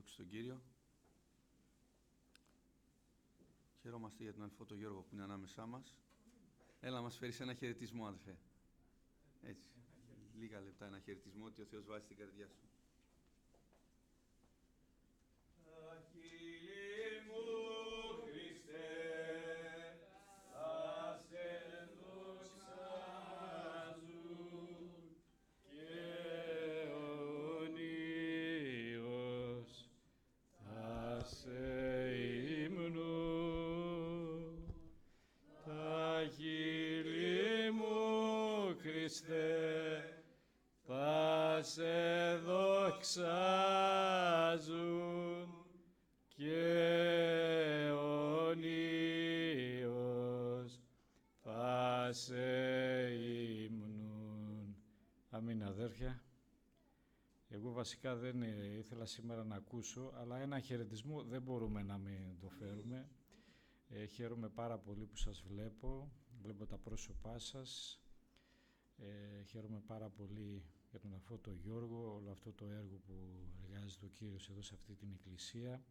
Δόξα στον Κύριο. Χαιρόμαστε για τον αδελφό τον Γιώργο που είναι ανάμεσά μας. Έλα να μας φέρεις ένα χαιρετισμό, αδελφέ. Έτσι, λίγα λεπτά ένα χαιρετισμό ότι ο Θεός βάζει στην καρδιά σου. Πάσε δοξάζουν και ονείως πάσε ύμνουν. Αμήν, αδέρφια. Εγώ βασικά δεν ήθελα σήμερα να ακούσω, αλλά ένα χαιρετισμό δεν μπορούμε να μην το φέρουμε. Χαίρομαι πάρα πολύ που σας βλέπω τα πρόσωπά σας. Χαίρομαι πάρα πολύ για τον αδελφό τον Γιώργο, όλο αυτό το έργο που εργάζεται ο Κύριος εδώ σε αυτή την εκκλησία.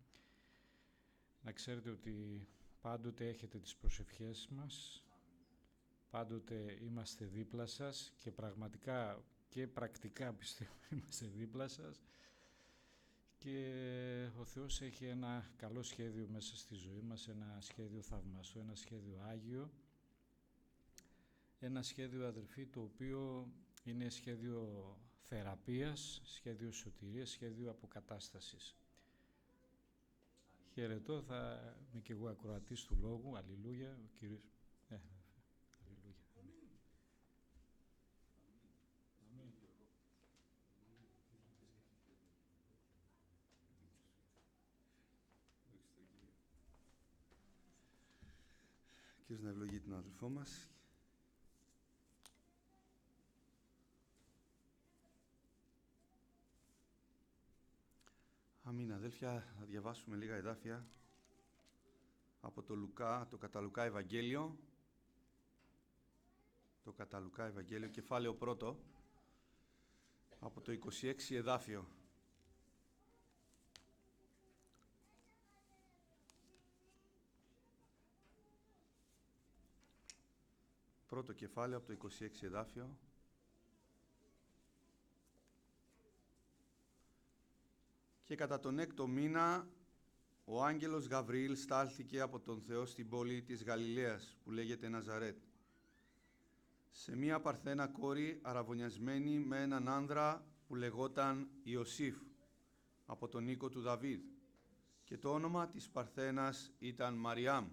Να ξέρετε ότι πάντοτε έχετε τις προσευχές μας, πάντοτε είμαστε δίπλα σας και πραγματικά και πρακτικά πιστεύω είμαστε δίπλα σας και ο Θεός έχει ένα καλό σχέδιο μέσα στη ζωή μας, ένα σχέδιο θαυμαστό, ένα σχέδιο Άγιο, ένα σχέδιο, αδερφοί, το οποίο είναι σχέδιο θεραπείας, σχέδιο σωτηρίας, σχέδιο αποκατάστασης. Χαιρετώ, θα είμαι και εγώ ακροατής του Λόγου, αλληλούια, ο Κύριος, αλληλούια. Κύριος να ευλογεί τον αδελφό μας. Αμήν, αδέλφια, θα διαβάσουμε λίγα εδάφια από το Λουκά, το κατά Λουκά Ευαγγέλιο. Το κατά Λουκά Ευαγγέλιο, κεφάλαιο 1, από το 26 εδάφιο. Πρώτο κεφάλαιο από το 26 εδάφιο. Και κατά τον 6ο μήνα ο άγγελος Γαβριήλ στάλθηκε από τον Θεό στην πόλη της Γαλιλαίας που λέγεται Ναζαρέτ, σε μία παρθένα κόρη αραβωνιασμένη με έναν άνδρα που λεγόταν Ιωσήφ, από τον οίκο του Δαβίδ, και το όνομα της παρθένας ήταν Μαριάμ.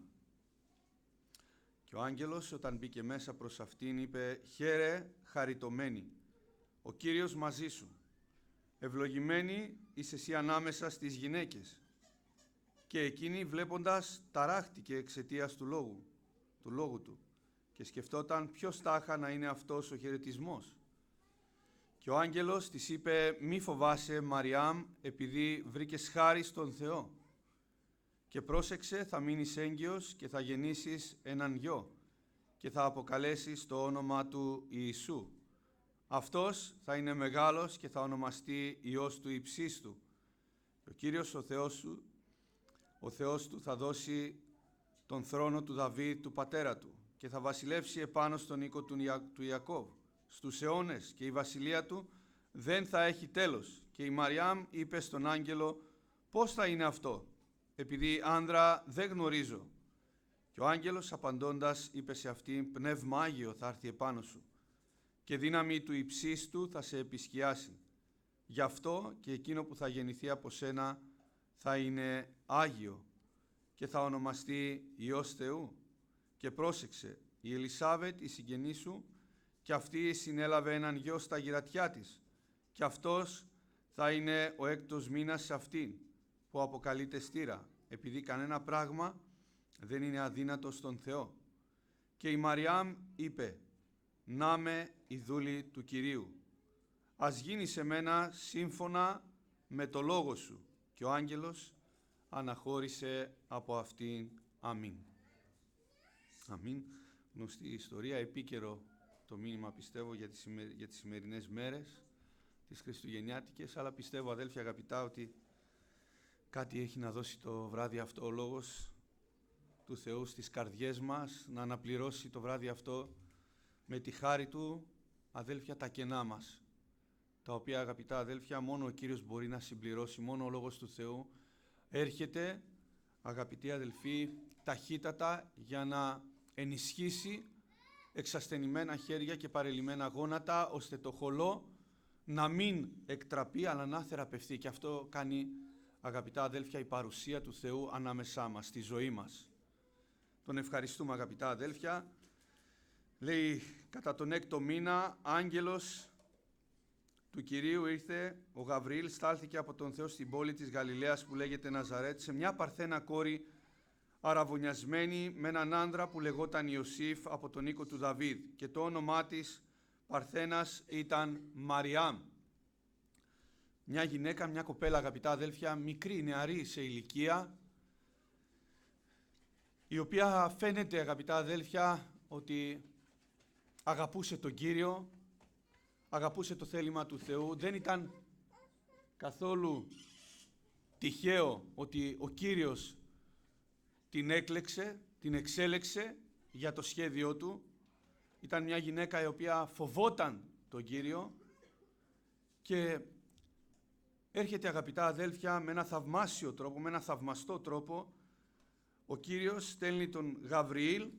Και ο άγγελος όταν μπήκε μέσα προς αυτήν είπε «Χαίρε χαριτωμένη, ο Κύριος μαζί σου, ευλογημένη είσαι εσύ ανάμεσα στις γυναίκες». Και εκείνη βλέποντας ταράχτηκε εξαιτίας του λόγου του και σκεφτόταν ποιος τάχα να είναι αυτός ο χαιρετισμός. Και ο άγγελος της είπε «Μη φοβάσαι Μαριάμ, επειδή βρήκες χάρη στον Θεό. Και πρόσεξε, θα μείνεις έγκυος και θα γεννήσεις έναν γιο και θα αποκαλέσεις το όνομα του Ιησού. Αυτός θα είναι μεγάλος και θα ονομαστεί Υιός του Υψίστου. Και ο Κύριος ο Θεός του θα δώσει τον θρόνο του Δαβίδ του πατέρα του και θα βασιλεύσει επάνω στον οίκο του Ιακώβ στους αιώνες και η βασιλεία του δεν θα έχει τέλος. Και η Μαριάμ είπε στον άγγελο «Πώς θα είναι αυτό, επειδή άνδρα δεν γνωρίζω». Και ο άγγελος απαντώντας είπε σε αυτήν «Πνεύμα Άγιο θα έρθει επάνω σου και δύναμη του Υψίστου θα σε επισκιάσει. Γι' αυτό και εκείνο που θα γεννηθεί από σένα θα είναι Άγιο και θα ονομαστεί Υιός Θεού. Και πρόσεξε, η Ελισάβετ, η συγγενή σου, και αυτή συνέλαβε έναν γιο στα γυρατιά της, και αυτός θα είναι ο 6ος μήνας σε αυτήν, που αποκαλείται στήρα, επειδή κανένα πράγμα δεν είναι αδύνατο στον Θεό. Και η Μαριάμ είπε «Να με η δούλη του Κυρίου, ας γίνει σε μένα σύμφωνα με το λόγο σου». Και ο άγγελος αναχώρησε από αυτήν. Αμήν. Αμήν. Γνωστή ιστορία, επίκαιρο το μήνυμα πιστεύω για τις σημερινές μέρες, τις χριστουγεννιάτικες, αλλά πιστεύω, αδέλφια αγαπητά, ότι κάτι έχει να δώσει το βράδυ αυτό ο Λόγος του Θεού στις καρδιές μας, να αναπληρώσει το βράδυ αυτό με τη χάρη Του, αδέλφια, τα κενά μας, τα οποία, αγαπητά αδέλφια, μόνο ο Κύριος μπορεί να συμπληρώσει, μόνο ο Λόγος του Θεού έρχεται, αγαπητοί αδελφοί, ταχύτατα για να ενισχύσει εξασθενημένα χέρια και παρελειμμένα γόνατα, ώστε το χολό να μην εκτραπεί, αλλά να θεραπευθεί. Και αυτό κάνει, αγαπητά αδέλφια, η παρουσία του Θεού ανάμεσά μας, στη ζωή μας. Τον ευχαριστούμε, αγαπητά αδέλφια. Λέει, κατά τον 6ο μήνα, άγγελος του Κυρίου ήρθε, ο Γαβριήλ στάλθηκε από τον Θεό στην πόλη της Γαλιλαίας που λέγεται Ναζαρέτ, σε μια παρθένα κόρη αραβωνιασμένη με έναν άνδρα που λεγόταν Ιωσήφ από τον οίκο του Δαβίδ, και το όνομά της παρθένας ήταν Μαριάμ. Μια γυναίκα, μια κοπέλα, αγαπητά αδέλφια, μικρή, νεαρή σε ηλικία, η οποία φαίνεται, αγαπητά αδέλφια, ότι αγαπούσε τον Κύριο, αγαπούσε το θέλημα του Θεού. Δεν ήταν καθόλου τυχαίο ότι ο Κύριος την έκλεξε, την εξέλεξε για το σχέδιό Του. Ήταν μια γυναίκα η οποία φοβόταν τον Κύριο και έρχεται, αγαπητά αδέλφια, με ένα θαυμάσιο τρόπο, με ένα θαυμαστό τρόπο, ο Κύριος στέλνει τον Γαβριήλ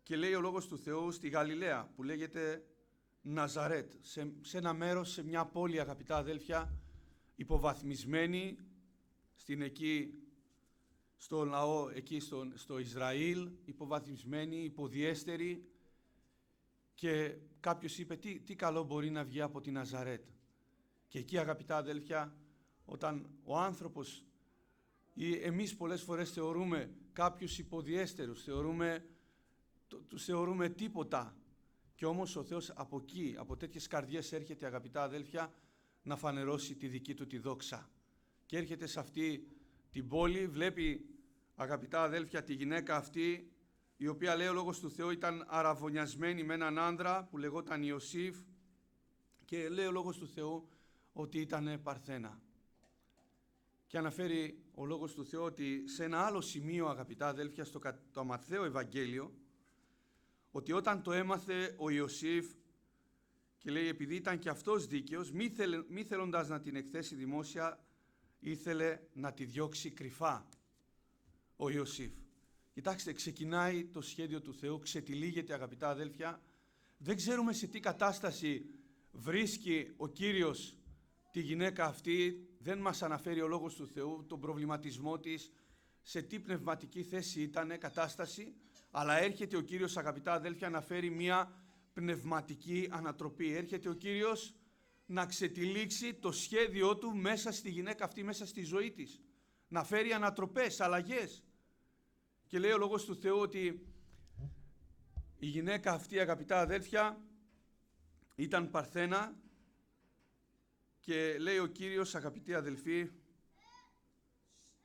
και λέει ο Λόγος του Θεού στη Γαλιλαία που λέγεται Ναζαρέτ, σε ένα μέρος, σε μια πόλη, αγαπητά αδέλφια, υποβαθμισμένη στο λαό, εκεί στο Ισραήλ, υποβαθμισμένη, υποδιέστερη, και κάποιος είπε τι καλό μπορεί να βγει από τη Ναζαρέτ. Και εκεί, αγαπητά αδέλφια, όταν ο άνθρωπος ή εμείς πολλές φορές θεωρούμε κάποιους υποδιέστερους, τους θεωρούμε τίποτα, και όμως ο Θεός από εκεί, από τέτοιες καρδιές έρχεται, αγαπητά αδέλφια, να φανερώσει τη δική Του τη δόξα. Και έρχεται σε αυτή την πόλη, βλέπει, αγαπητά αδέλφια, τη γυναίκα αυτή, η οποία, λέει ο Λόγος του Θεού, ήταν αραβωνιασμένη με έναν άνδρα που λεγόταν Ιωσήφ, και λέει ο Λόγος του Θεού ότι ήταν παρθένα. Και αναφέρει ο Λόγος του Θεού ότι σε ένα άλλο σημείο, αγαπητά αδέλφια, στο Ματθαίο Ευαγγέλιο, ότι όταν το έμαθε ο Ιωσήφ, και λέει, επειδή ήταν και αυτός δίκαιος, μη θέλοντας να την εκθέσει δημόσια, ήθελε να τη διώξει κρυφά ο Ιωσήφ. Κοιτάξτε, ξεκινάει το σχέδιο του Θεού, ξετυλίγεται, αγαπητά αδέλφια. Δεν ξέρουμε σε τι κατάσταση βρίσκει ο Κύριος τη γυναίκα αυτή, δεν μας αναφέρει ο Λόγος του Θεού τον προβληματισμό της, σε τι πνευματική θέση ήταν, κατάσταση, αλλά έρχεται ο Κύριος, αγαπητά αδέλφια, να φέρει μια πνευματική ανατροπή. Έρχεται ο Κύριος να ξετυλίξει το σχέδιό Του μέσα στη γυναίκα αυτή, μέσα στη ζωή της. Να φέρει ανατροπές, αλλαγές. Και λέει ο Λόγος του Θεού ότι η γυναίκα αυτή, αγαπητά αδέλφια, ήταν παρθένα, και λέει ο Κύριος, αγαπητοί αδελφοί,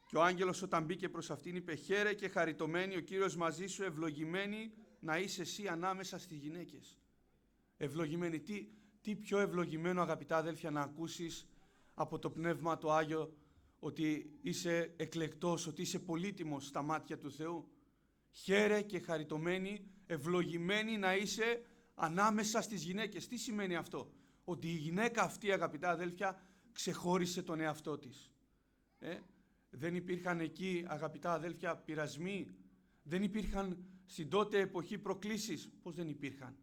και ο άγγελος όταν μπήκε προς αυτήν είπε, χαίρε και χαριτωμένη, ο Κύριος μαζί σου, ευλογημένη να είσαι εσύ ανάμεσα στις γυναίκες. Ευλογημένη. Τι πιο ευλογημένο, αγαπητά αδέλφια, να ακούσεις από το Πνεύμα το Άγιο, ότι είσαι εκλεκτός, ότι είσαι πολύτιμος στα μάτια του Θεού. Χαίρε και χαριτωμένη, ευλογημένη να είσαι ανάμεσα στις γυναίκες. Τι σημαίνει αυτό? Ότι η γυναίκα αυτή, αγαπητά αδέλφια, ξεχώρισε τον εαυτό της. Δεν υπήρχαν εκεί, αγαπητά αδέλφια, πειρασμοί. Δεν υπήρχαν στην τότε εποχή προκλήσεις. Πώς δεν υπήρχαν?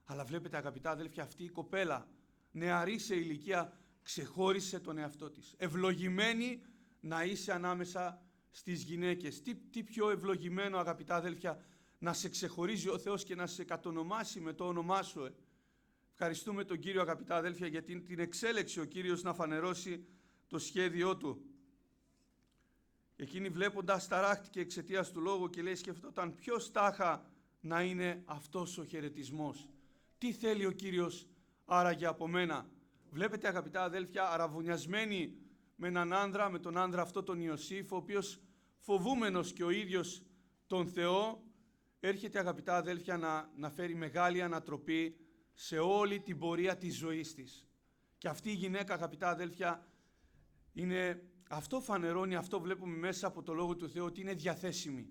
Αλλά βλέπετε, αγαπητά αδέλφια, αυτή η κοπέλα, νεαρή σε ηλικία, ξεχώρισε τον εαυτό της. Ευλογημένη να είσαι ανάμεσα στις γυναίκες. Τι πιο ευλογημένο, αγαπητά αδέλφια, να σε ξεχωρίζει ο Θεός και να σε κατονομάσει με το όνομά σου. Ευχαριστούμε τον Κύριο, αγαπητά αδέλφια, γιατί την εξέλεξε ο Κύριος να φανερώσει το σχέδιό Του. Εκείνη, βλέποντας, ταράχτηκε εξαιτίας του λόγου και λέει, σκεφτόταν ποιος τάχα να είναι αυτός ο χαιρετισμός. Τι θέλει ο Κύριος άραγε από μένα? Βλέπετε, αγαπητά αδέλφια, αραβωνιασμένη με έναν άνδρα, με τον άνδρα αυτό τον Ιωσήφ, ο οποίος φοβούμενος και ο ίδιος τον Θεό, έρχεται, αγαπητά αδέλφια, να φέρει μεγάλη ανατροπή σε όλη την πορεία της ζωής της. Και αυτή η γυναίκα, αγαπητά αδέλφια, είναι αυτό φανερώνει, αυτό βλέπουμε μέσα από το Λόγο του Θεού, ότι είναι διαθέσιμη.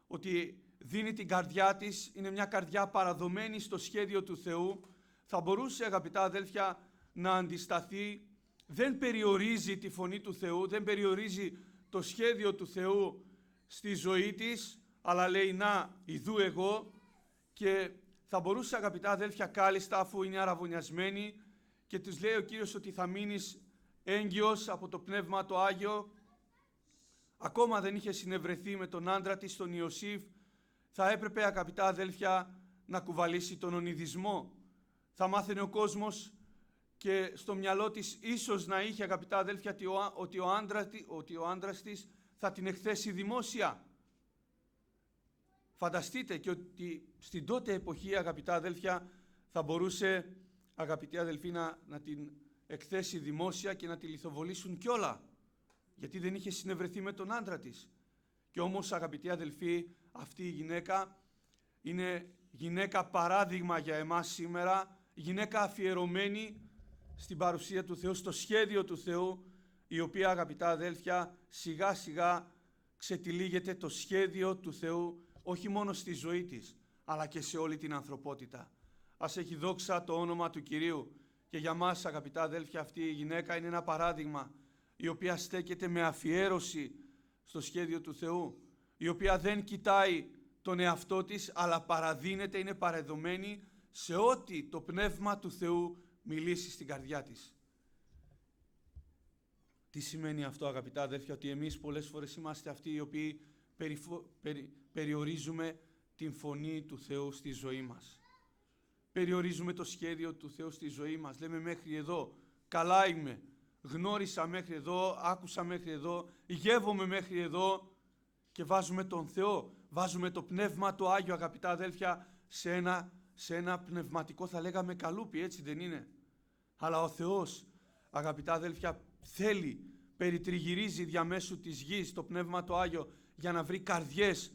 Ότι δίνει την καρδιά της, είναι μια καρδιά παραδομένη στο σχέδιο του Θεού. Θα μπορούσε, αγαπητά αδέλφια, να αντισταθεί, δεν περιορίζει τη φωνή του Θεού, δεν περιορίζει το σχέδιο του Θεού στη ζωή της, αλλά λέει να, ιδού εγώ, και θα μπορούσε, αγαπητά αδέλφια, κάλλιστα, αφού είναι αραβωνιασμένη, και τους λέει ο Κύριος ότι θα μείνεις έγκυος από το Πνεύμα το Άγιο. Ακόμα δεν είχε συνευρεθεί με τον άντρα της, τον Ιωσήφ. Θα έπρεπε, αγαπητά αδέλφια, να κουβαλήσει τον ονειδισμό. Θα μάθαινε ο κόσμος και στο μυαλό της ίσως να είχε, αγαπητά αδέλφια, ότι ο άντρας της θα την εκθέσει δημόσια. Φανταστείτε και ότι στην τότε εποχή, αγαπητά αδέλφια, θα μπορούσε, αγαπητοί αδελφοί, να την εκθέσει δημόσια και να τη λιθοβολήσουν κιόλα, γιατί δεν είχε συνευρεθεί με τον άντρα της. Και όμως, αγαπητοί αδελφοί, αυτή η γυναίκα είναι γυναίκα παράδειγμα για εμάς σήμερα, γυναίκα αφιερωμένη στην παρουσία του Θεού, στο σχέδιο του Θεού, η οποία, αγαπητά αδέλφια, σιγά σιγά ξετυλίγεται το σχέδιο του Θεού, όχι μόνο στη ζωή της, αλλά και σε όλη την ανθρωπότητα. Ας έχει δόξα το όνομα του Κυρίου. Και για μας, αγαπητά αδέλφια, αυτή η γυναίκα είναι ένα παράδειγμα, η οποία στέκεται με αφιέρωση στο σχέδιο του Θεού, η οποία δεν κοιτάει τον εαυτό της, αλλά παραδίνεται, είναι παρεδομένη σε ό,τι το Πνεύμα του Θεού μιλήσει στην καρδιά της. Τι σημαίνει αυτό, αγαπητά αδέλφια? Ότι εμείς πολλές φορές είμαστε αυτοί οι οποίοι περιορίζουμε την φωνή του Θεού στη ζωή μας. Περιορίζουμε το σχέδιο του Θεού στη ζωή μας. Λέμε μέχρι εδώ, καλά είμαι, γνώρισα μέχρι εδώ, άκουσα μέχρι εδώ, γεύομαι μέχρι εδώ, και βάζουμε τον Θεό, βάζουμε το Πνεύμα το Άγιο, αγαπητά αδέλφια, σε ένα πνευματικό, θα λέγαμε, καλούπι, έτσι δεν είναι? Αλλά ο Θεός, αγαπητά αδέλφια, θέλει, περιτριγυρίζει διαμέσου της γης το Πνεύμα το Άγιο για να βρει καρδιές,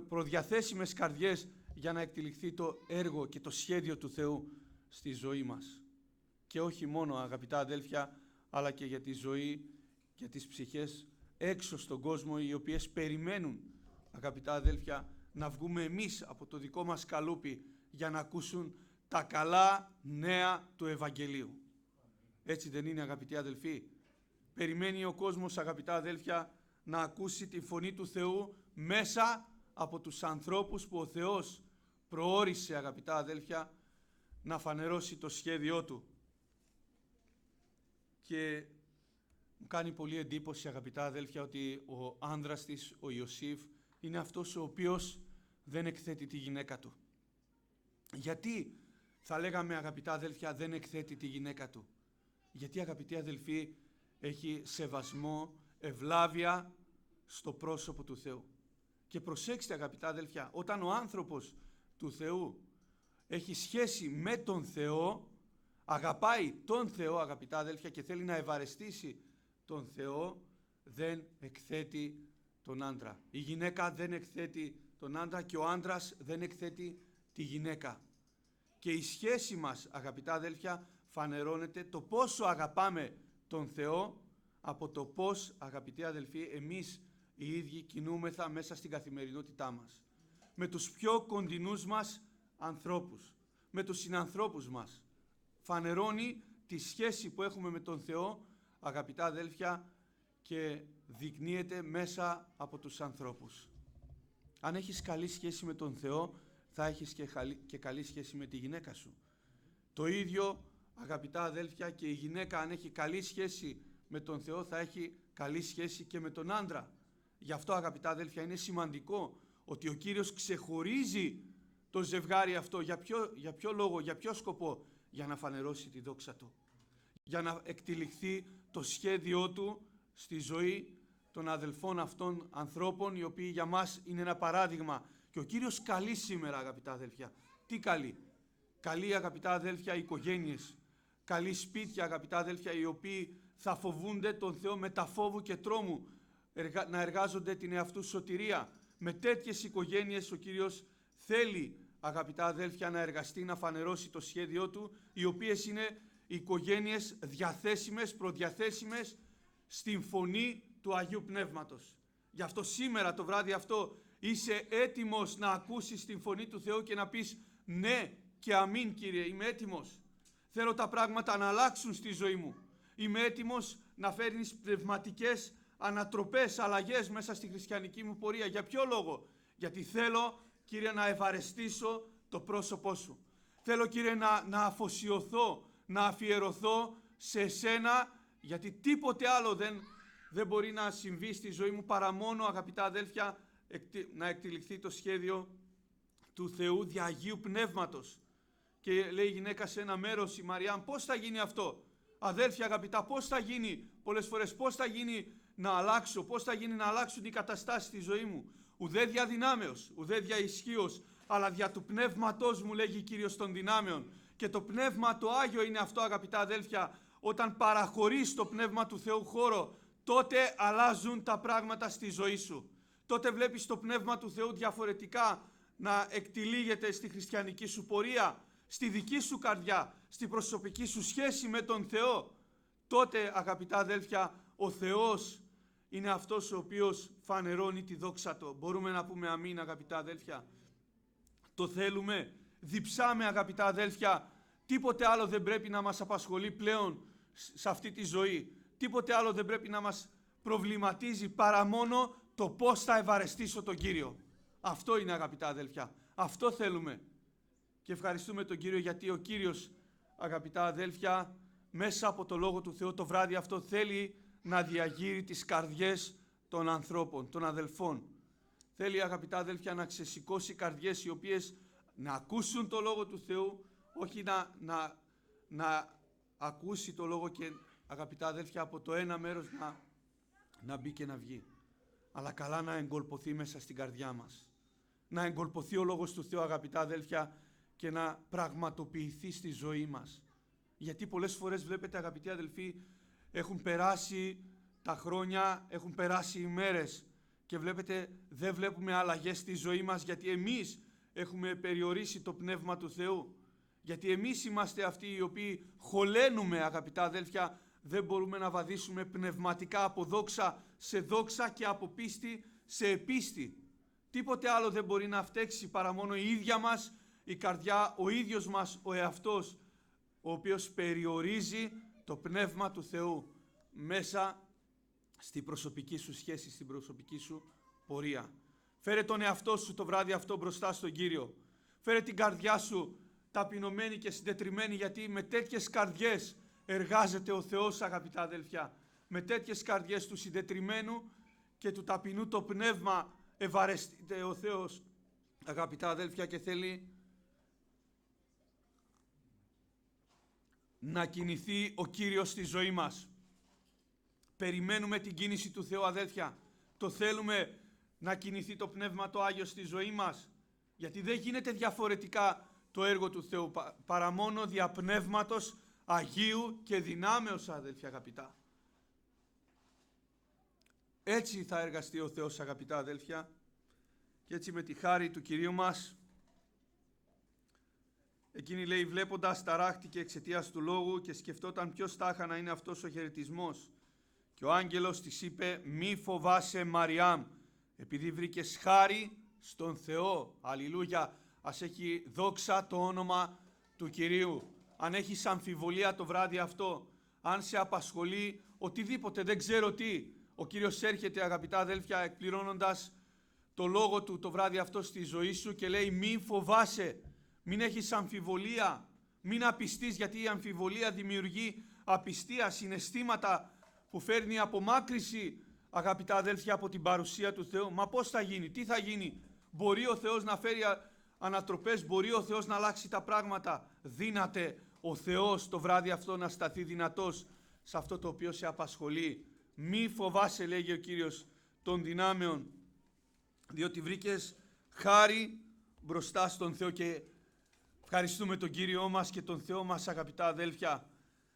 προδιαθέσιμες καρδιές, για να εκτυλιχθεί το έργο και το σχέδιο του Θεού στη ζωή μας. Και όχι μόνο, αγαπητά αδέλφια, αλλά και για τη ζωή και τις ψυχές έξω στον κόσμο, οι οποίες περιμένουν, αγαπητά αδέλφια, να βγούμε εμείς από το δικό μας καλούπι για να ακούσουν τα καλά νέα του Ευαγγελίου. Έτσι δεν είναι, αγαπητοί αδελφοί? Περιμένει ο κόσμος, αγαπητά αδέλφια, να ακούσει τη φωνή του Θεού μέσα από τους ανθρώπους που ο Θεός προόρισε, αγαπητά αδέλφια, να φανερώσει το σχέδιό Του. Και μου κάνει πολύ εντύπωση, αγαπητά αδέλφια, ότι ο άνδρας της, ο Ιωσήφ, είναι αυτός ο οποίος δεν εκθέτει τη γυναίκα του. Γιατί, θα λέγαμε, αγαπητά αδέλφια, δεν εκθέτει τη γυναίκα του? Γιατί, αγαπητοί αδελφοί, έχει σεβασμό, ευλάβεια στο πρόσωπο του Θεού. Και προσέξτε, αγαπητά αδελφιά, όταν ο άνθρωπος του Θεού έχει σχέση με τον Θεό, αγαπάει τον Θεό, αγαπητά αδέλφια, και θέλει να ευαρεστήσει τον Θεό, δεν εκθέτει τον άντρα. Η γυναίκα δεν εκθέτει τον άντρα και ο άντρας δεν εκθέτει τη γυναίκα. Και η σχέση μας, αγαπητά αδέλφια, φανερώνεται το πόσο αγαπάμε τον Θεό από το πώς, αγαπητοί αδελφοί, εμείς οι ίδιοι κινούμεθα μέσα στην καθημερινότητά μας. Με τους πιο κοντινούς μας ανθρώπους, με τους συνανθρώπους μας. Φανερώνει τη σχέση που έχουμε με τον Θεό, αγαπητά αδέλφια, και δεικνύεται μέσα από τους ανθρώπους. Αν έχεις καλή σχέση με τον Θεό, θα έχεις και καλή σχέση με τη γυναίκα σου. Το ίδιο, αγαπητά αδέλφια, και η γυναίκα, αν έχει καλή σχέση με τον Θεό, θα έχει καλή σχέση και με τον άντρα. Γι' αυτό, αγαπητά αδέλφια, είναι σημαντικό ότι ο Κύριος ξεχωρίζει το ζευγάρι αυτό. Για ποιο λόγο, για ποιο σκοπό? Για να φανερώσει τη δόξα Του. Για να εκτυλιχθεί το σχέδιό Του στη ζωή των αδελφών αυτών ανθρώπων, οι οποίοι για μας είναι ένα παράδειγμα. Και ο Κύριος καλεί σήμερα, αγαπητά αδέλφια. Τι καλεί? Καλεί, αγαπητά αδέλφια, οικογένειες. Καλεί σπίτια, αγαπητά αδέλφια, οι οποίοι θα φοβούνται τον Θεό με τα φόβου και τρόμου, να εργάζονται την εαυτού σωτηρία. Με τέτοιες οικογένειες ο Κύριος θέλει, αγαπητά αδέλφια, να εργαστεί, να φανερώσει το σχέδιό Του, οι οποίες είναι οι οικογένειες διαθέσιμες, προδιαθέσιμες στην φωνή του Αγίου Πνεύματος. Γι' αυτό σήμερα το βράδυ αυτό είσαι έτοιμος να ακούσεις την φωνή του Θεού και να πεις ναι και αμήν, Κύριε, είμαι έτοιμος. Θέλω τα πράγματα να αλλάξουν στη ζωή μου. Είμαι έτοιμος να φέρνεις πνευματικές ανατροπές, αλλαγές μέσα στη χριστιανική μου πορεία. Για ποιο λόγο? Γιατί θέλω, Κύριε, να ευαρεστήσω το πρόσωπό σου. Θέλω, Κύριε, να αφοσιωθώ, να αφιερωθώ σε εσένα, γιατί τίποτε άλλο δεν μπορεί να συμβεί στη ζωή μου παρά μόνο, αγαπητά αδέλφια, να εκτυλιχθεί το σχέδιο του Θεού δια Αγίου Πνεύματος. Και λέει η γυναίκα σε ένα μέρος, η Μαριάμ, πώς θα γίνει αυτό? Αδέλφια αγαπητά, πώς θα γίνει? Πολλές φορές πώς θα γίνει να αλλάξω, πώς θα γίνει να αλλάξουν οι καταστάσεις στη ζωή μου? Ουδέ δια δυνάμεως, ουδέ δια ισχύος, αλλά δια του Πνεύματός μου, λέγει Κύριος των δυνάμεων. Και το Πνεύμα το Άγιο είναι αυτό, αγαπητά αδέλφια. Όταν παραχωρείς το Πνεύμα του Θεού χώρο, τότε αλλάζουν τα πράγματα στη ζωή σου. Τότε βλέπεις το Πνεύμα του Θεού διαφορετικά να εκτυλίγεται στη χριστιανική σου πορεία, στη δική σου καρδιά, στη προσωπική σου σχέση με τον Θεό. Τότε, αγαπητά αδέλφια, ο Θεός είναι αυτός ο οποίος φανερώνει τη δόξα του. Μπορούμε να πούμε αμήν, αγαπητά αδέλφια? Το θέλουμε, διψάμε, αγαπητά αδέλφια. Τίποτε άλλο δεν πρέπει να μας απασχολεί πλέον σε αυτή τη ζωή. Τίποτε άλλο δεν πρέπει να μας προβληματίζει παρά μόνο το πώς θα ευαρεστήσω τον Κύριο. Αυτό είναι, αγαπητά αδέλφια. Αυτό θέλουμε. Και ευχαριστούμε τον Κύριο, γιατί ο Κύριος, αγαπητά αδέλφια, μέσα από το Λόγο του Θεού το βράδυ αυτό θέλει να διαγείρει τις καρδιές των ανθρώπων, των αδελφών. Θέλει, αγαπητά αδέλφια, να ξεσηκώσει καρδιές οι οποίες να ακούσουν το Λόγο του Θεού, όχι να ακούσει το Λόγο και, αγαπητά αδέλφια, από το ένα μέρος να μπει και να βγει. Αλλά καλά να εγκολποθεί μέσα στην καρδιά μας. Να εγκολποθεί ο Λόγος του Θεού, αγαπητά αδέλφια, και να πραγματοποιηθεί στη ζωή μας. Γιατί πολλές φορές βλέπετε, αγαπητοί αδελφοί, έχουν περάσει τα χρόνια, έχουν περάσει οι μέρες και βλέπετε δεν βλέπουμε αλλαγές στη ζωή μας, γιατί εμείς έχουμε περιορίσει το Πνεύμα του Θεού. Γιατί εμείς είμαστε αυτοί οι οποίοι χωλένουμε, αγαπητά αδέλφια, δεν μπορούμε να βαδίσουμε πνευματικά από δόξα σε δόξα και από πίστη σε επίστη. Τίποτε άλλο δεν μπορεί να φταίξει παρά μόνο η ίδια μας η καρδιά, ο ίδιος μας ο εαυτός, ο οποίος περιορίζει το Πνεύμα του Θεού μέσα στη προσωπική σου σχέση, στην προσωπική σου πορεία. Φέρε τον εαυτό σου το βράδυ αυτό μπροστά στον Κύριο. Φέρε την καρδιά σου ταπεινωμένη και συντετριμμένη, γιατί με τέτοιες καρδιές εργάζεται ο Θεός, αγαπητά αδέλφια. Με τέτοιες καρδιές του συντετριμένου και του ταπεινού το πνεύμα ευαρεστείται ο Θεός, αγαπητά αδέλφια, και θέλει να κινηθεί ο Κύριος στη ζωή μας. Περιμένουμε την κίνηση του Θεού, αδέλφια. Το θέλουμε να κινηθεί το Πνεύμα το Άγιο στη ζωή μας, γιατί δεν γίνεται διαφορετικά το έργο του Θεού παρά μόνο δια Πνεύματος Αγίου και δυνάμεως, αδέλφια αγαπητά. Έτσι θα εργαστεί ο Θεός, αγαπητά αδέλφια, και έτσι με τη χάρη του Κυρίου μας. Εκείνη, λέει, βλέποντας ταράχτηκε εξαιτίας του λόγου και σκεφτόταν ποιος τάχα να είναι αυτός ο χαιρετισμός. Και ο άγγελος της είπε, μη φοβάσαι, Μαριάμ, επειδή βρήκες χάρη στον Θεό. Αλληλούια, ας έχει δόξα το όνομα του Κυρίου. Αν έχεις αμφιβολία το βράδυ αυτό, αν σε απασχολεί οτιδήποτε, δεν ξέρω τι, ο Κύριος έρχεται, αγαπητά αδέλφια, εκπληρώνοντας το λόγο του το βράδυ αυτό στη ζωή σου και λέει, μη φοβάσαι, μην έχεις αμφιβολία, μην απιστείς, γιατί η αμφιβολία δημιουργεί απιστία, συναισθήματα που φέρνει απομάκρυση, αγαπητά αδέλφια, από την παρουσία του Θεού. Μα πώς θα γίνει, τι θα γίνει? Μπορεί ο Θεός να φέρει ανατροπές, μπορεί ο Θεός να αλλάξει τα πράγματα. Δύναται ο Θεός το βράδυ αυτό να σταθεί δυνατός σε αυτό το οποίο σε απασχολεί. Μη φοβάσαι, λέγει ο Κύριος των δυνάμεων, διότι βρήκες χάρη μπροστά στον Θεό. Και ευχαριστούμε τον Κύριό μας και τον Θεό μας, αγαπητά αδέλφια,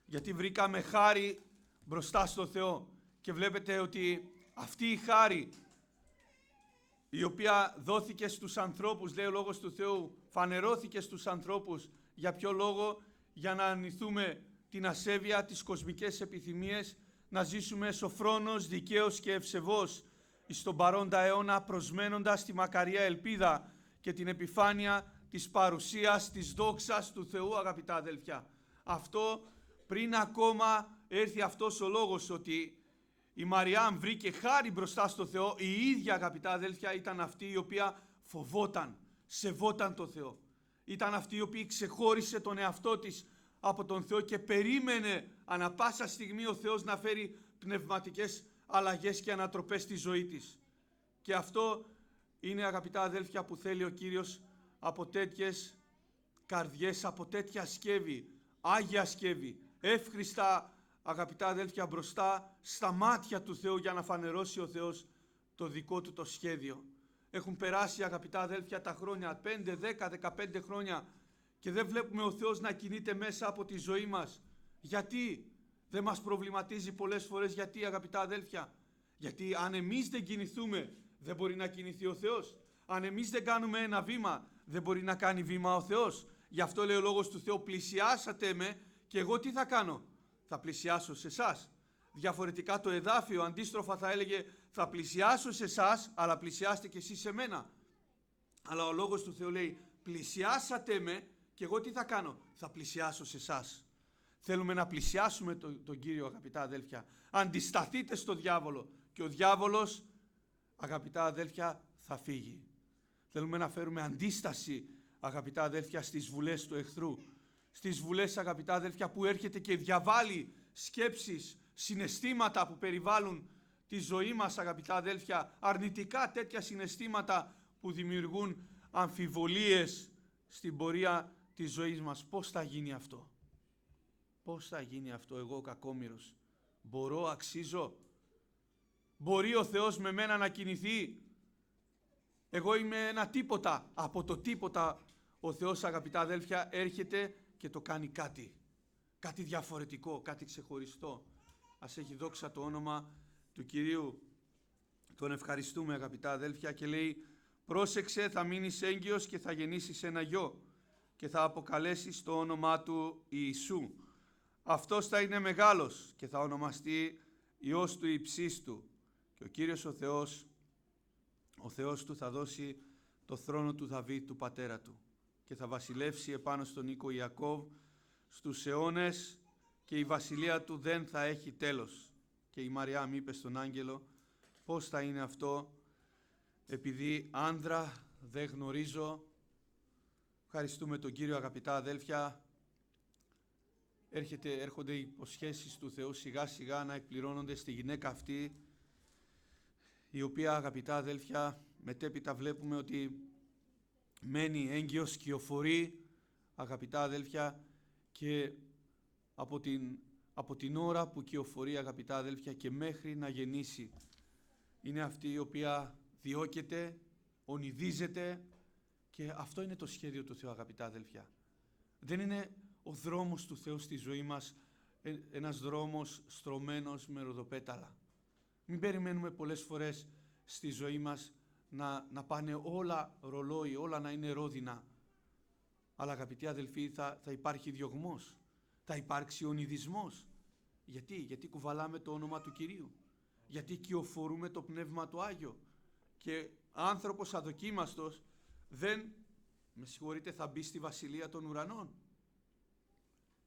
γιατί βρήκαμε χάρη μπροστά στον Θεό. Και βλέπετε ότι αυτή η χάρη, η οποία δόθηκε στους ανθρώπους, λέει ο Λόγος του Θεού, φανερώθηκε στους ανθρώπους. Για ποιο λόγο? Για να αρνηθούμε την ασέβεια, τις κοσμικές επιθυμίες, να ζήσουμε σοφρόνος, δικαίος και ευσεβώς εις τον παρόντα αιώνα, προσμένοντας τη μακαριά ελπίδα και την επιφάνεια της παρουσίας, της δόξας του Θεού, αγαπητά αδέλφια. Αυτό πριν ακόμα έρθει αυτός ο λόγος ότι η Μαριάμ βρήκε χάρη μπροστά στο Θεό, η ίδια, αγαπητά αδέλφια, ήταν αυτή η οποία φοβόταν, σεβόταν τον Θεό. Ήταν αυτή η οποία ξεχώρισε τον εαυτό της από τον Θεό και περίμενε ανα πάσα στιγμή ο Θεός να φέρει πνευματικές αλλαγές και ανατροπές στη ζωή της. Και αυτό είναι, αγαπητά αδέλφια, που θέλει ο Κύριος από τέτοιες καρδιές, από τέτοια σκεύη, άγια σκεύη, εύχριστα, αγαπητά αδέλφια, μπροστά στα μάτια του Θεού, για να φανερώσει ο Θεός το δικό του το σχέδιο. Έχουν περάσει, αγαπητά αδέλφια, τα χρόνια, 5, 10, 15 χρόνια και δεν βλέπουμε ο Θεός να κινείται μέσα από τη ζωή μας. Γιατί δεν μας προβληματίζει πολλές φορές? Γιατί, αγαπητά αδέλφια? Γιατί αν εμείς δεν κινηθούμε, δεν μπορεί να κινηθεί ο Θεός. Αν εμείς δεν κάνουμε ένα βήμα, δεν μπορεί να κάνει βήμα ο Θεός. Γι' αυτό λέει ο λόγος του Θεού, πλησιάσατε με και εγώ τι θα κάνω? Θα πλησιάσω σε εσάς. Διαφορετικά το εδάφιο αντίστροφα θα έλεγε, θα πλησιάσω σε εσάς, αλλά πλησιάστε και εσείς σε μένα. Αλλά ο λόγος του Θεού λέει, πλησιάσατε με και εγώ τι θα κάνω? Θα πλησιάσω σε εσάς. Θέλουμε να πλησιάσουμε τον Κύριο, αγαπητά αδέλφια. Αντισταθείτε στο διάβολο και ο διάβολος, αγαπητά αδέλφια, θα φύγει. Θέλουμε να φέρουμε αντίσταση, αγαπητά αδέλφια, στις βουλές του εχθρού. Στις βουλές, αγαπητά αδέλφια, που έρχεται και διαβάλλει σκέψεις, συναισθήματα που περιβάλλουν τη ζωή μας, αγαπητά αδέλφια, αρνητικά τέτοια συναισθήματα που δημιουργούν αμφιβολίες στην πορεία της ζωής μας. Πώς θα γίνει αυτό? Πώς θα γίνει αυτό? Εγώ κακόμοιρος μπορώ, αξίζω? Μπορεί ο Θεός με μένα να κινηθεί? Εγώ είμαι ένα τίποτα. Από το τίποτα ο Θεός, αγαπητά αδέλφια, έρχεται και το κάνει κάτι. Κάτι διαφορετικό, κάτι ξεχωριστό. Ας έχει δόξα το όνομα του Κυρίου. Τον ευχαριστούμε, αγαπητά αδέλφια, και λέει, πρόσεξε, θα μείνεις έγκυος και θα γεννήσεις ένα γιο και θα αποκαλέσεις το όνομά του Ιησού. Αυτός θα είναι μεγάλος και θα ονομαστεί Υιός του Υψίστου και ο Κύριος ο Θεός του θα δώσει το θρόνο του Δαβίδ του πατέρα του και θα βασιλεύσει επάνω στον οίκο Ιακώβ στους αιώνες και η βασιλεία του δεν θα έχει τέλος. Και η Μαριάμ είπε στον άγγελο, πώς θα είναι αυτό? Επειδή άνδρα δεν γνωρίζω. Ευχαριστούμε τον Κύριο, αγαπητά αδέλφια. Έρχονται οι υποσχέσεις του Θεού σιγά σιγά να εκπληρώνονται στη γυναίκα αυτή, η οποία, αγαπητά αδέλφια, μετέπειτα βλέπουμε ότι μένει έγκυος, κυοφορεί, αγαπητά αδέλφια, και από την ώρα που κυοφορεί, αγαπητά αδέλφια, και μέχρι να γεννήσει, είναι αυτή η οποία διώκεται, ονειδίζεται, και αυτό είναι το σχέδιο του Θεού, αγαπητά αδέλφια. Δεν είναι ο δρόμος του Θεού στη ζωή μας ένας δρόμος στρωμένος με ροδοπέταλα. Μην περιμένουμε πολλές φορές στη ζωή μας να πάνε όλα ρολόι, όλα να είναι ρόδινα. Αλλά, αγαπητοί αδελφοί, θα υπάρχει διωγμός, θα υπάρξει ονειδισμός. Γιατί κουβαλάμε το όνομα του Κυρίου, γιατί κυοφορούμε το Πνεύμα του Άγιο και άνθρωπος αδοκίμαστος δεν, θα μπει στη βασιλεία των ουρανών.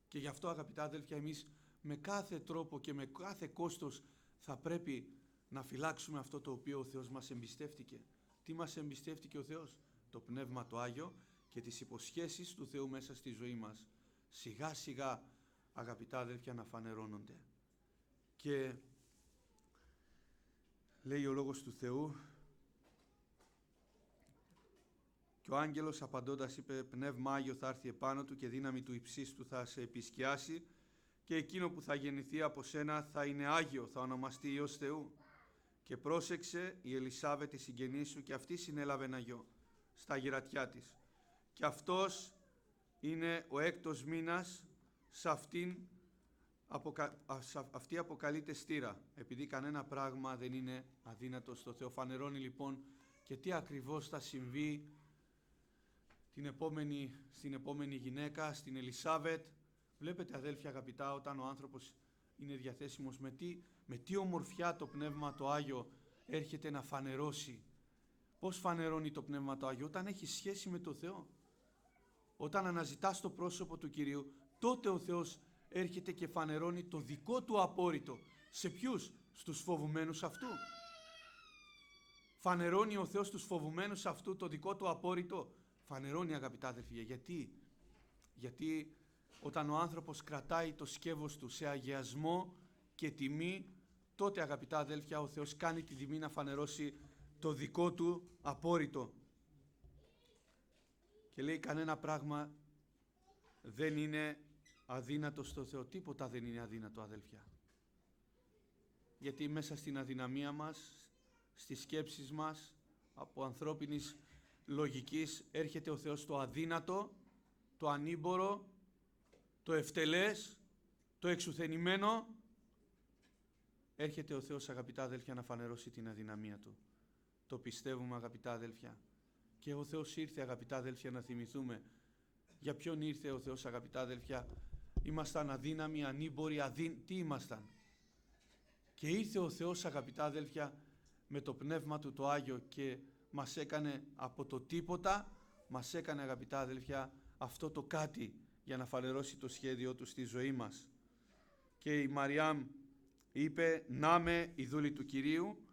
Και γι' αυτό, αγαπητά αδέλφια, εμείς με κάθε τρόπο και με κάθε κόστος θα πρέπει να φυλάξουμε αυτό το οποίο ο Θεός μας εμπιστεύτηκε. Τι μας εμπιστεύτηκε ο Θεός? Το Πνεύμα το Άγιο και τις υποσχέσεις του Θεού μέσα στη ζωή μας. Σιγά σιγά, αγαπητά αδέλφια, να φανερώνονται. Και λέει ο λόγος του Θεού, και ο άγγελος απαντώντας είπε, Πνεύμα Άγιο θα έρθει επάνω του και δύναμη του Υψίστου θα σε επισκιάσει και εκείνο που θα γεννηθεί από σένα θα είναι Άγιο, θα ονομαστεί Υιός Θεού. Και πρόσεξε, η Ελισάβετ, η συγγενή σου, και αυτή συνέλαβε ένα γιο στα γερατιά της. Και αυτός είναι ο 6ος μήνας, αυτή αποκαλείται στήρα, επειδή κανένα πράγμα δεν είναι αδύνατο στο Θεό. Φανερώνει λοιπόν και τι ακριβώς θα συμβεί στην επόμενη γυναίκα, στην Ελισάβετ, Βλέπετε αδέλφια αγαπητά, όταν ο άνθρωπος είναι διαθέσιμος, με τι ομορφιά το Πνεύμα το Άγιο έρχεται να φανερώσει. Πώς φανερώνει το Πνεύμα το Άγιο? Όταν έχει σχέση με το Θεό. Όταν αναζητάς το πρόσωπο του Κυρίου, τότε ο Θεός έρχεται και φανερώνει το δικό του απόρριτο. Σε ποιους? Στους φοβουμένους αυτού. Φανερώνει ο Θεός στους φοβουμένους αυτού το δικό του απόρριτο. Φανερώνει, αγαπητά αδελφοί. Γιατί όταν ο άνθρωπος κρατάει το σκεύος του σε αγιασμό και τιμή, τότε, αγαπητά αδέλφια, ο Θεός κάνει τη τιμή να φανερώσει το δικό του απόρριτο. Και λέει, κανένα πράγμα δεν είναι αδύνατο στο Θεό. Τίποτα δεν είναι αδύνατο, αδέλφια. Γιατί μέσα στην αδυναμία μας, στις σκέψεις μας, από ανθρώπινης λογικής, έρχεται ο Θεός το αδύνατο, το ανήμπορο, το ευτελές, το εξουθενημένο. Έρχεται ο Θεός, αγαπητά αδέλφια, να φανερώσει την αδυναμία του. Το πιστεύουμε, αγαπητά αδέλφια. Και ο Θεός ήρθε, αγαπητά αδέλφια, να θυμηθούμε. Για ποιον ήρθε ο Θεός, αγαπητά αδέλφια? Ήμασταν αδύναμοι, ανήμποροι, τι ήμασταν? Και ήρθε ο Θεός, αγαπητά αδέλφια, με το Πνεύμα του το Άγιο και μας έκανε από το τίποτα, μας έκανε, αγαπητά αδέλφια, αυτό το κάτι για να φανερώσει το σχέδιο του στη ζωή μας. Και η Μαριάμ είπε, να με η δούλη του Κυρίου,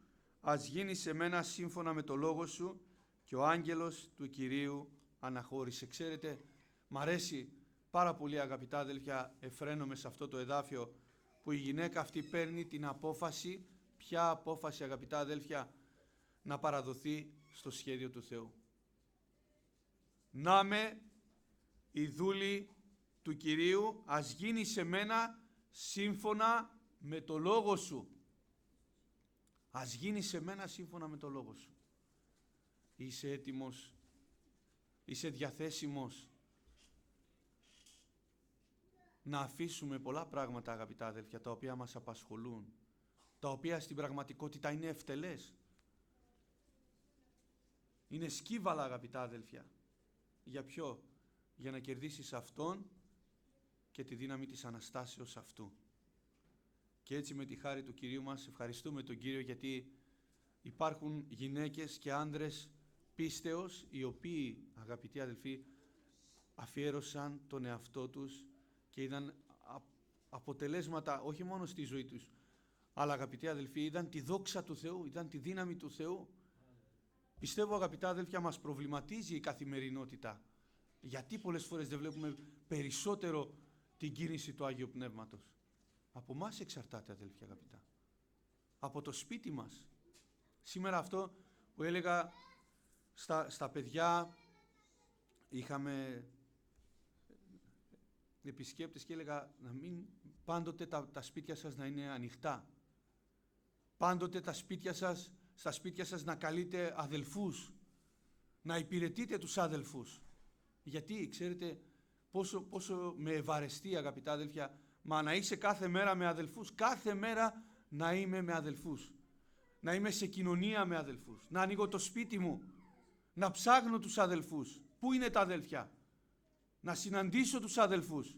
ας γίνει σε μένα σύμφωνα με το λόγο σου, και ο άγγελος του Κυρίου αναχώρησε. Ξέρετε, μ' αρέσει πάρα πολύ, αγαπητά αδέλφια, εφραίνομαι σε αυτό το εδάφιο, που η γυναίκα αυτή παίρνει την απόφαση. Ποια απόφαση, αγαπητά αδέλφια? Να παραδοθεί στο σχέδιο του Θεού. Να με η δούλη του Κυρίου, ας γίνει σε μένα σύμφωνα με το λόγο σου. Ας γίνει σε μένα σύμφωνα με το λόγο σου. Είσαι έτοιμος? Είσαι διαθέσιμος να αφήσουμε πολλά πράγματα, αγαπητά αδέλφια, τα οποία μας απασχολούν, τα οποία στην πραγματικότητα είναι ευτελές? Είναι σκύβαλα, αγαπητά αδέλφια. Για ποιο? Για να κερδίσεις Αυτόν και τη δύναμη της Αναστάσεως αυτού. Και έτσι, με τη χάρη του Κυρίου μας, ευχαριστούμε τον Κύριο, γιατί υπάρχουν γυναίκες και άνδρες πίστεως, οι οποίοι, αγαπητοί αδελφοί, αφιέρωσαν τον εαυτό τους και είδαν αποτελέσματα όχι μόνο στη ζωή τους, αλλά, αγαπητοί αδελφοί, είδαν τη δόξα του Θεού, είδαν τη δύναμη του Θεού. Πιστεύω, αγαπητά αδέλφια, μας προβληματίζει η καθημερινότητα. Γιατί πολλές φορές δεν βλέπουμε περισσότερο την κίνηση του Άγιου Πνεύματος? Από μας εξαρτάται, αδέλφια αγαπητά. Από το σπίτι μας. Σήμερα αυτό που έλεγα στα παιδιά, είχαμε επισκέπτες και έλεγα να μην πάντοτε τα σπίτια σας να είναι ανοιχτά. Πάντοτε στα σπίτια σας να καλείτε αδελφούς, να υπηρετείτε τους αδελφούς. Γιατί, ξέρετε, πόσο με ευαρεστεί, αγαπητά αδέλφια, μα να είσαι κάθε μέρα με αδελφούς, κάθε μέρα να είμαι με αδελφούς, να είμαι σε κοινωνία με αδελφούς, να ανοίγω το σπίτι μου, να ψάχνω τους αδελφούς. Πού είναι τα αδέλφια? Να συναντήσω τους αδελφούς.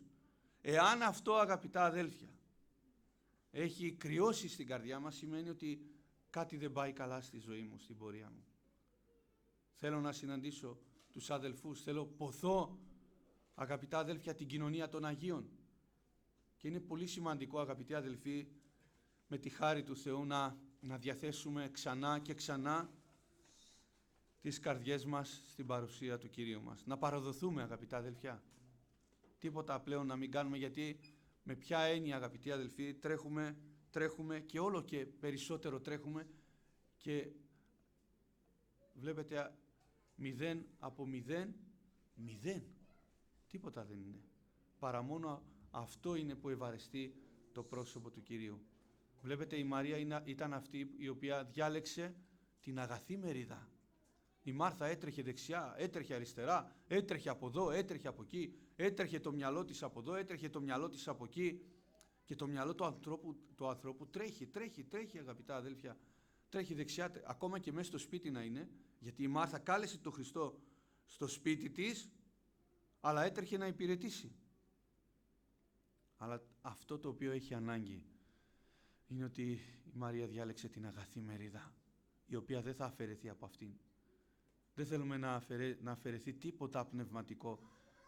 Εάν αυτό, αγαπητά αδέλφια, έχει κρυώσει στην καρδιά μας, σημαίνει ότι κάτι δεν πάει καλά στη ζωή μου, στην πορεία μου. Θέλω να συναντήσω τους αδελφούς, ποθώ, αγαπητά αδέλφια, την κοινωνία των Αγίων. Και είναι πολύ σημαντικό, αγαπητοί αδελφοί, με τη χάρη του Θεού να διαθέσουμε ξανά και ξανά τις καρδιές μας στην παρουσία του Κυρίου μας. Να παραδοθούμε, αγαπητά αδελφιά. Τίποτα πλέον να μην κάνουμε, γιατί με ποια έννοια, αγαπητοί αδελφοί, τρέχουμε και όλο και περισσότερο τρέχουμε και βλέπετε 0 από 0, 0. Τίποτα δεν είναι. Παρά μόνο αυτό είναι που ευαρεστεί το πρόσωπο του Κυρίου. Βλέπετε, η Μαρία ήταν αυτή η οποία διάλεξε την αγαθή μερίδα. Η Μάρθα έτρεχε δεξιά, έτρεχε αριστερά, έτρεχε από εδώ, έτρεχε από εκεί, έτρεχε το μυαλό της από εδώ, έτρεχε το μυαλό της από εκεί, και το μυαλό του ανθρώπου τρέχει, αγαπητά αδέλφια, τρέχει δεξιά, ακόμα και μέσα στο σπίτι να είναι, γιατί η Μάρθα κάλεσε τον Χριστό στο σπίτι της, αλλά έτρεχε να υπηρετήσει. Αλλά αυτό το οποίο έχει ανάγκη είναι ότι η Μαρία διάλεξε την αγαθή μερίδα, η οποία δεν θα αφαιρεθεί από αυτήν. Δεν θέλουμε να αφαιρεθεί τίποτα πνευματικό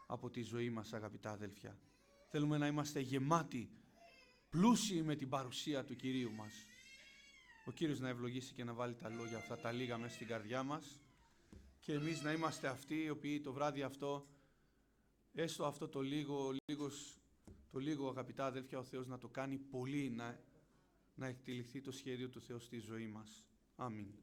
από τη ζωή μας, αγαπητά αδέλφια. Θέλουμε να είμαστε γεμάτοι, πλούσιοι με την παρουσία του Κυρίου μας. Ο Κύριος να ευλογήσει και να βάλει τα λόγια αυτά τα λίγα μέσα στην καρδιά μας και εμείς να είμαστε αυτοί οι οποίοι το βράδυ αυτό, έστω αυτό το λίγο αγαπητά αδέλφια, ο Θεός να το κάνει πολύ, να εκτελεχθεί το σχέδιο του Θεού στη ζωή μας. Αμήν.